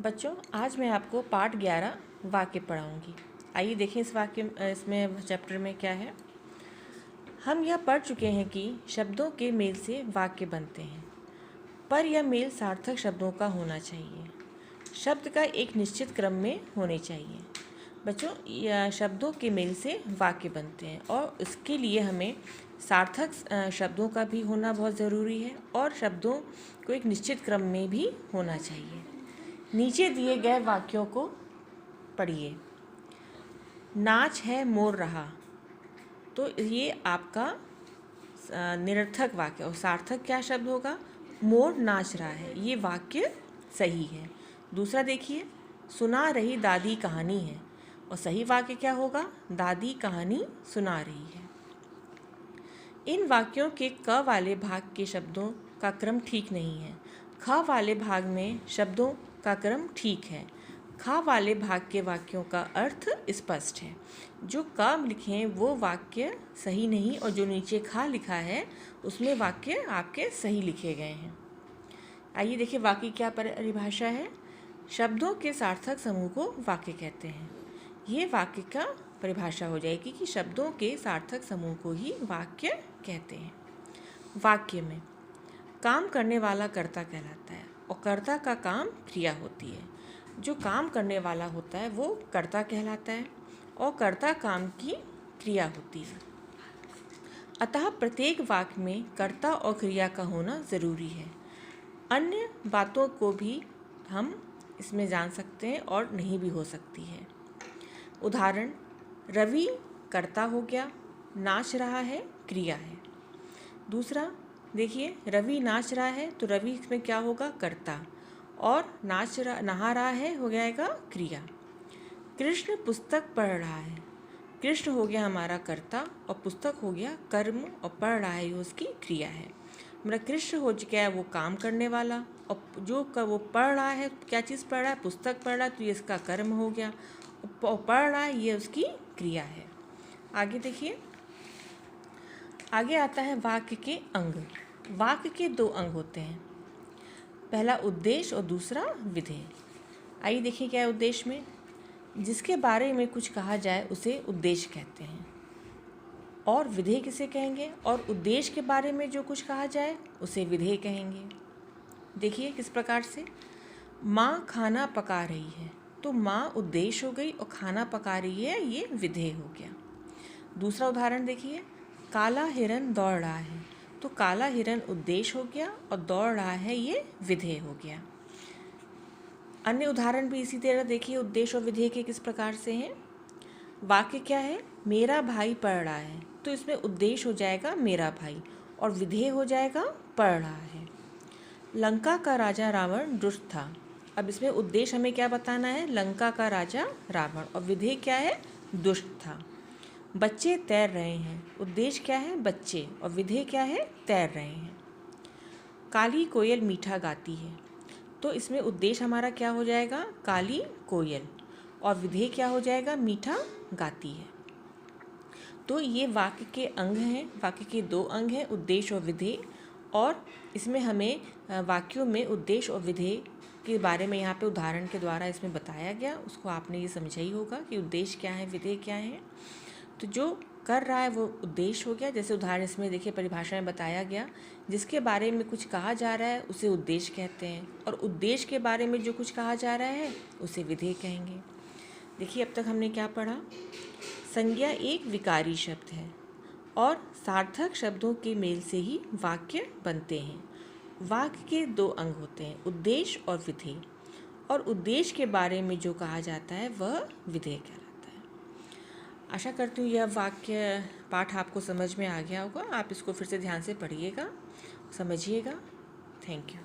बच्चों, आज मैं आपको पाठ 11 वाक्य पढ़ाऊंगी। आइए देखें इसमें चैप्टर में क्या है। हम यह पढ़ चुके हैं कि शब्दों के मेल से वाक्य बनते हैं, पर यह मेल सार्थक शब्दों का होना चाहिए। शब्द का एक निश्चित क्रम में होने चाहिए। बच्चों, यह शब्दों के मेल से वाक्य बनते हैं और इसके लिए हमें सार्थक शब्दों का भी होना बहुत ज़रूरी है और शब्दों को एक निश्चित क्रम में भी होना चाहिए। नीचे दिए गए वाक्यों को पढ़िए। नाच है मोर रहा, तो ये आपका निरर्थक वाक्य और सार्थक क्या शब्द होगा? मोर नाच रहा है। ये वाक्य सही है। दूसरा देखिए, सुना रही दादी कहानी है, और सही वाक्य क्या होगा? दादी कहानी सुना रही है। इन वाक्यों के क वाले भाग के शब्दों का क्रम ठीक नहीं है। ख वाले भाग में शब्दों का क्रम ठीक है। खा वाले भाग के वाक्यों का अर्थ स्पष्ट है। जो क लिखे हैं वो वाक्य सही नहीं, और जो नीचे खा लिखा है उसमें वाक्य आपके सही लिखे गए हैं। आइए देखिए वाक्य क्या परिभाषा है। शब्दों के सार्थक समूह को वाक्य कहते हैं। ये वाक्य का परिभाषा हो जाएगी कि शब्दों के सार्थक समूह को ही वाक्य कहते हैं। वाक्य में काम करने वाला कर्ता कहलाता है और कर्ता का काम क्रिया होती है। जो काम करने वाला होता है वो कर्ता कहलाता है और कर्ता काम की क्रिया होती है। अतः प्रत्येक वाक्य में कर्ता और क्रिया का होना ज़रूरी है। अन्य बातों को भी हम इसमें जान सकते हैं और नहीं भी हो सकती है। उदाहरण, रवि कर्ता हो गया, नाच रहा है क्रिया है। दूसरा देखिए, रवि नाच रहा है तो रवि इसमें क्या होगा? कर्ता, और नहा रहा है हो जाएगा क्रिया। कृष्ण पुस्तक पढ़ रहा है, कृष्ण हो गया हमारा कर्ता और पुस्तक हो गया कर्म, और पढ़ रहा है उसकी क्रिया है। मेरा कृष्ण हो गया वो काम करने वाला, और जो वो पढ़ रहा है, क्या चीज़ पढ़ रहा है? पुस्तक पढ़ रहा है, तो ये इसका कर्म हो गया, और पढ़ रहा है ये उसकी क्रिया है। आगे देखिए, आगे आता है वाक्य के अंग। वाक्य के दो अंग होते हैं, पहला उद्देश्य और दूसरा विधेय। आइए देखिए क्या है उद्देश्य में। जिसके बारे में कुछ कहा जाए उसे उद्देश्य कहते हैं, और विधेय किसे कहेंगे? और उद्देश्य के बारे में जो कुछ कहा जाए उसे विधेय कहेंगे। देखिए किस प्रकार से। माँ खाना पका रही है, तो माँ उद्देश्य हो गई और खाना पका रही है ये विधेय हो गया। दूसरा उदाहरण देखिए, काला हिरन दौड़ रहा है, तो काला हिरन उद्देश्य हो गया और दौड़ रहा है ये विधेय हो गया। अन्य उदाहरण भी इसी तरह देखिए उद्देश्य और विधेय के किस प्रकार से हैं। वाक्य क्या है? मेरा भाई पढ़ रहा है, तो इसमें उद्देश्य हो जाएगा मेरा भाई और विधेय हो जाएगा पढ़ रहा है। लंका का राजा रावण दुष्ट था, अब इसमें उद्देश्य हमें क्या बताना है? लंका का राजा रावण, और विधेय क्या है? दुष्ट था। बच्चे तैर रहे हैं, उद्देश्य क्या है? बच्चे, और विधेय क्या है? तैर रहे हैं। काली कोयल मीठा गाती है, तो इसमें उद्देश्य हमारा क्या हो जाएगा? काली कोयल, और विधेय क्या हो जाएगा? मीठा गाती है। तो ये वाक्य के अंग हैं। वाक्य के दो अंग हैं, उद्देश्य और विधेय, और इसमें हमें वाक्यों में उद्देश्य और विधेय के बारे में यहाँ पे उदाहरण के द्वारा इसमें बताया गया। उसको आपने ये समझा ही होगा कि उद्देश्य क्या है, विधेय क्या है। तो जो कर रहा है वो उद्देश्य हो गया। जैसे उदाहरण इसमें देखिए परिभाषा में बताया गया, जिसके बारे में कुछ कहा जा रहा है उसे उद्देश्य कहते हैं, और उद्देश्य के बारे में जो कुछ कहा जा रहा है उसे विधेय कहेंगे। देखिए अब तक हमने क्या पढ़ा। संज्ञा एक विकारी शब्द है और सार्थक शब्दों के मेल से ही वाक्य बनते हैं। वाक्य के दो अंग होते हैं, उद्देश्य और विधेय, और उद्देश्य के बारे में जो कहा जाता है वह विधेय कहलाता है। आशा करती हूँ यह वाक्य पाठ आपको समझ में आ गया होगा। आप इसको फिर से ध्यान से पढ़िएगा, समझिएगा। Thank you.